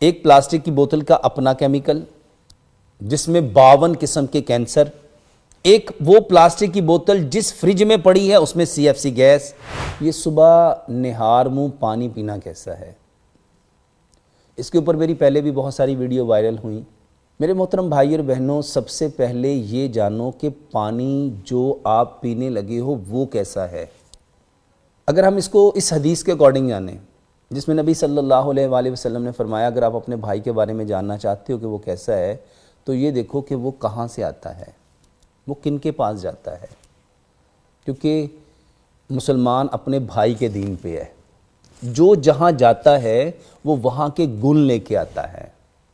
ایک پلاسٹک کی بوتل کا اپنا کیمیکل جس میں 52 قسم کے کینسر، ایک وہ پلاسٹک کی بوتل جس فریج میں پڑی ہے اس میں CFC گیس۔ یہ صبح نہار منہ پانی پینا کیسا ہے؟ اس کے اوپر میری پہلے بھی بہت ساری ویڈیو وائرل ہوئیں۔ میرے محترم بھائی اور بہنوں، سب سے پہلے یہ جانو کہ پانی جو آپ پینے لگے ہو وہ کیسا ہے۔ اگر ہم اس کو اس حدیث کے اکارڈنگ جانیں جس میں نبی صلی اللہ علیہ وآلہ وسلم نے فرمایا اگر آپ اپنے بھائی کے بارے میں جاننا چاہتے ہو کہ وہ کیسا ہے تو یہ دیکھو کہ وہ کہاں سے آتا ہے، وہ کن کے پاس جاتا ہے، کیونکہ مسلمان اپنے بھائی کے دین پہ ہے۔ جو جہاں جاتا ہے وہ وہاں کے گن لے کے آتا ہے،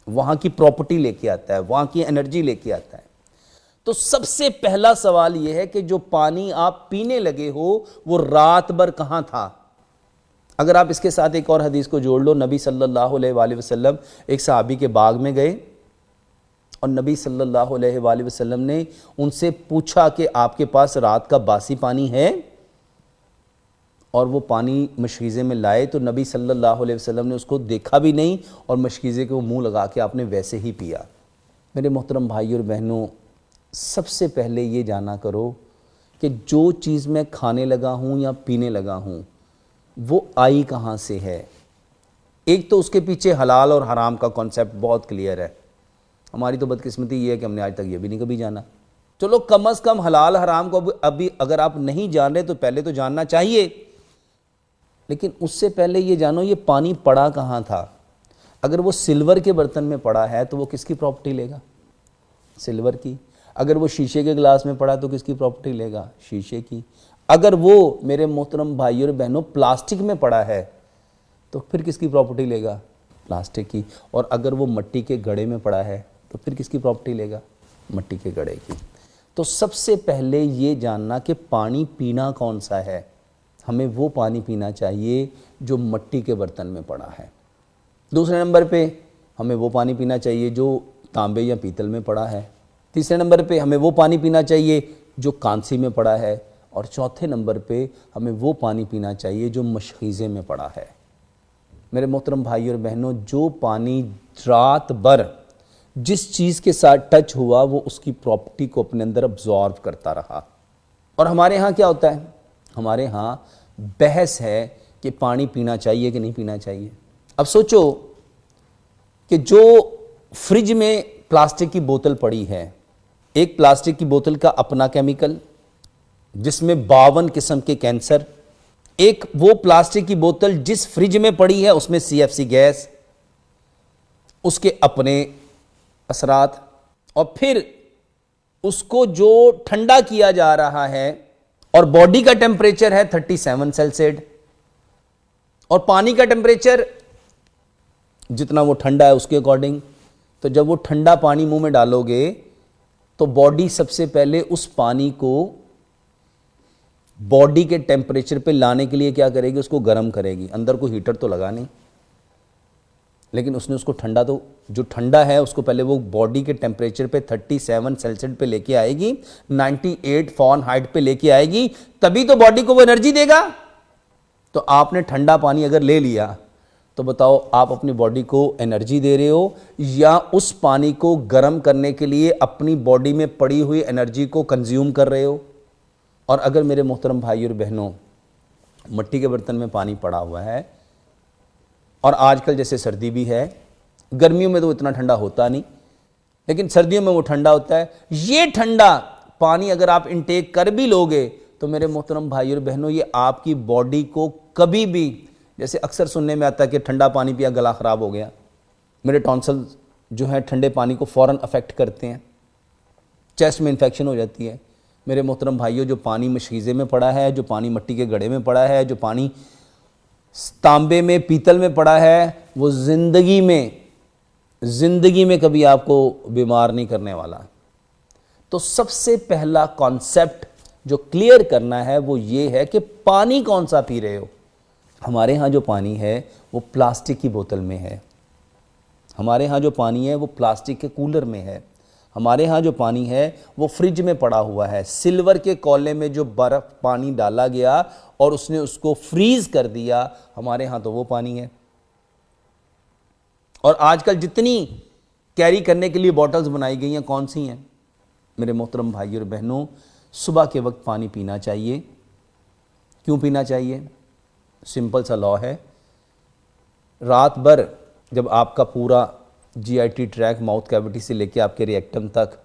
وہاں کی پراپرٹی لے کے آتا ہے، وہاں کی انرجی لے کے آتا ہے۔ تو سب سے پہلا سوال یہ ہے کہ جو پانی آپ پینے لگے ہو وہ رات بھر کہاں تھا؟ اگر آپ اس کے ساتھ ایک اور حدیث کو جوڑ لو، نبی صلی اللہ علیہ وآلہ وسلم ایک صحابی کے باغ میں گئے اور نبی صلی اللہ علیہ وآلہ وسلم نے ان سے پوچھا کہ آپ کے پاس رات کا باسی پانی ہے؟ اور وہ پانی مشکیزے میں لائے تو نبی صلی اللہ علیہ وسلم نے اس کو دیکھا بھی نہیں اور مشکیزے کے وہ منہ لگا کے آپ نے ویسے ہی پیا۔ میرے محترم بھائی اور بہنوں، سب سے پہلے یہ جانا کرو کہ جو چیز میں کھانے لگا ہوں یا پینے لگا ہوں وہ آئی کہاں سے ہے۔ ایک تو اس کے پیچھے حلال اور حرام کا کانسیپٹ بہت کلیئر ہے۔ ہماری تو بدقسمتی یہ ہے کہ ہم نے آج تک یہ بھی نہیں کبھی جانا۔ چلو کم از کم حلال حرام کو ابھی اگر آپ نہیں جان رہے تو پہلے تو جاننا چاہیے، لیکن اس سے پہلے یہ جانو یہ پانی پڑا کہاں تھا۔ اگر وہ سلور کے برتن میں پڑا ہے تو وہ کس کی پراپرٹی لے گا؟ سلور کی۔ اگر وہ شیشے کے گلاس میں پڑا تو کس کی پراپرٹی لے گا؟ شیشے کی۔ اگر وہ میرے محترم بھائی اور بہنوں پلاسٹک میں پڑا ہے تو پھر کس کی پراپرٹی لے گا؟ پلاسٹک کی۔ اور اگر وہ مٹی کے گھڑے میں پڑا ہے تو پھر کس کی پراپرٹی لے گا؟ مٹی کے گھڑے کی۔ تو سب سے پہلے یہ جاننا کہ پانی پینا کون سا ہے۔ ہمیں وہ پانی پینا چاہیے جو مٹی کے برتن میں پڑا ہے۔ دوسرے نمبر پہ ہمیں وہ پانی پینا چاہیے جو تانبے یا پیتل میں پڑا ہے۔ تیسرے نمبر پہ ہمیں وہ پانی پینا چاہیے جو کانسی میں پڑا ہے۔ اور چوتھے نمبر پہ ہمیں وہ پانی پینا چاہیے جو مشکیزے میں پڑا ہے۔ میرے محترم بھائی اور بہنوں، جو پانی رات بھر جس چیز کے ساتھ ٹچ ہوا وہ اس کی پراپرٹی کو اپنے اندر ابزارو کرتا رہا۔ اور ہمارے ہاں کیا ہوتا ہے؟ ہمارے ہاں بحث ہے کہ پانی پینا چاہیے کہ نہیں پینا چاہیے۔ اب سوچو کہ جو فریج میں پلاسٹک کی بوتل پڑی ہے، ایک پلاسٹک کی بوتل کا اپنا کیمیکل جس میں 52 قسم کے کینسر، ایک وہ پلاسٹک کی بوتل جس فریج میں پڑی ہے اس میں CFC گیس، اس کے اپنے اثرات، اور پھر اس کو جو ٹھنڈا کیا جا رہا ہے اور باڈی کا ٹیمپریچر ہے 37 سیلسیڈ اور پانی کا ٹیمپریچر جتنا وہ ٹھنڈا ہے اس کے اکارڈنگ۔ تو جب وہ ٹھنڈا پانی منہ میں ڈالو گے تو باڈی سب سے پہلے اس پانی کو باڈی کے ٹیمپریچر پہ لانے کے لیے کیا کرے گی؟ اس کو گرم کرے گی۔ اندر کو ہیٹر تو لگا نہیں، لیکن اس نے اس کو ٹھنڈا، تو جو ٹھنڈا ہے اس کو پہلے وہ باڈی کے ٹیمپریچر پہ 37 سیلسیڈ پہ لے کے آئے گی، 98 فارنہائٹ پہ لے کے آئے گی، تبھی تو باڈی کو وہ انرجی دے گا۔ تو آپ نے ٹھنڈا پانی اگر لے لیا تو بتاؤ آپ اپنی باڈی کو انرجی دے رہے ہو یا اس پانی کو گرم کرنے کے لیے اپنی باڈی میں پڑی ہوئی انرجی کو کنزیوم کر رہے ہو؟ اور اگر میرے محترم بھائی اور بہنوں مٹی کے برتن میں پانی پڑا ہوا ہے اور آج کل جیسے سردی بھی ہے، گرمیوں میں تو اتنا ٹھنڈا ہوتا نہیں لیکن سردیوں میں وہ ٹھنڈا ہوتا ہے، یہ ٹھنڈا پانی اگر آپ انٹیک کر بھی لوگے تو میرے محترم بھائی اور بہنوں یہ آپ کی باڈی کو کبھی بھی، جیسے اکثر سننے میں آتا ہے کہ ٹھنڈا پانی پیا گلا خراب ہو گیا، میرے ٹونسل جو ہیں ٹھنڈے پانی کو فوراً افیکٹ کرتے ہیں، چیسٹ میں انفیکشن ہو جاتی ہے۔ میرے محترم بھائیوں، جو پانی مشکیزے میں پڑا ہے، جو پانی مٹی کے گھڑے میں پڑا ہے، جو پانی تانبے میں پیتل میں پڑا ہے، وہ زندگی میں کبھی آپ کو بیمار نہیں کرنے والا۔ تو سب سے پہلا کانسیپٹ جو کلیئر کرنا ہے وہ یہ ہے کہ پانی کون سا پی رہے ہو۔ ہمارے ہاں جو پانی ہے وہ پلاسٹک کی بوتل میں ہے، ہمارے ہاں جو پانی ہے وہ پلاسٹک کے کولر میں ہے، ہمارے ہاں جو پانی ہے وہ فریج میں پڑا ہوا ہے، سلور کے کولے میں جو برف پانی ڈالا گیا اور اس نے اس کو فریز کر دیا، ہمارے ہاں تو وہ پانی ہے۔ اور آج کل جتنی کیری کرنے کے لیے بوٹلز بنائی گئی ہیں کون سی ہیں؟ میرے محترم بھائی اور بہنوں، صبح کے وقت پانی پینا چاہیے۔ کیوں پینا چاہیے؟ سمپل سا لا ہے، رات بھر جب آپ کا پورا G I T track mouth cavity سے لے کے آپ کے ریکٹم تک،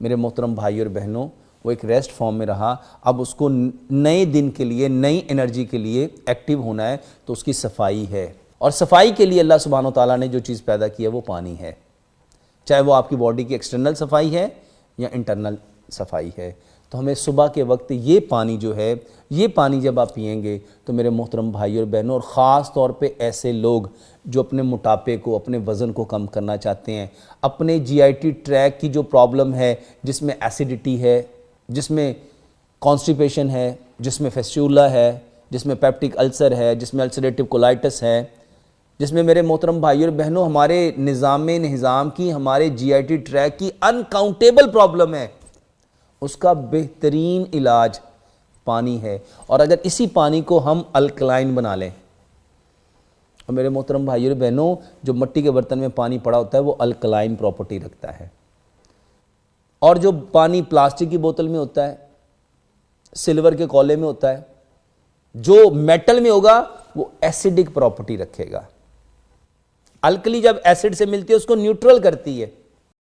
میرے محترم بھائی اور بہنوں، وہ ایک ریسٹ فارم میں رہا، اب اس کو نئے دن کے لیے، نئی انرجی کے لیے ایکٹیو ہونا ہے، تو اس کی صفائی ہے۔ اور صفائی کے لیے اللہ سبحانہ و تعالیٰ نے جو چیز پیدا کی ہے وہ پانی ہے، چاہے وہ آپ کی باڈی کی ایکسٹرنل صفائی ہے یا انٹرنل صفائی ہے۔ تو ہمیں صبح کے وقت یہ پانی جو ہے، یہ پانی جب آپ پئیں گے تو میرے محترم بھائی اور بہنوں، اور خاص طور پہ ایسے لوگ جو اپنے موٹاپے کو، اپنے وزن کو کم کرنا چاہتے ہیں، اپنے جی آئی ٹی ٹریک کی جو پرابلم ہے، جس میں ایسیڈیٹی ہے، جس میں کانسٹیپیشن ہے، جس میں فیسٹولا ہے، جس میں پیپٹک السر ہے، جس میں السریٹو کولائٹس ہے، جس میں میرے محترم بھائی اور بہنوں ہمارے نظام کی، ہمارے جی آئی ٹی ٹریک کی انکاؤنٹیبل پرابلم ہے، اس کا بہترین علاج پانی ہے۔ اور اگر اسی پانی کو ہم الکلائن بنا لیں، اور میرے محترم بھائی اور بہنوں، جو مٹی کے برتن میں پانی پڑا ہوتا ہے وہ الکلائن پراپرٹی رکھتا ہے، اور جو پانی پلاسٹک کی بوتل میں ہوتا ہے، سلور کے کولے میں ہوتا ہے، جو میٹل میں ہوگا وہ ایسیڈک پراپرٹی رکھے گا۔ الکلی جب ایسڈ سے ملتی ہے اس کو نیوٹرل کرتی ہے،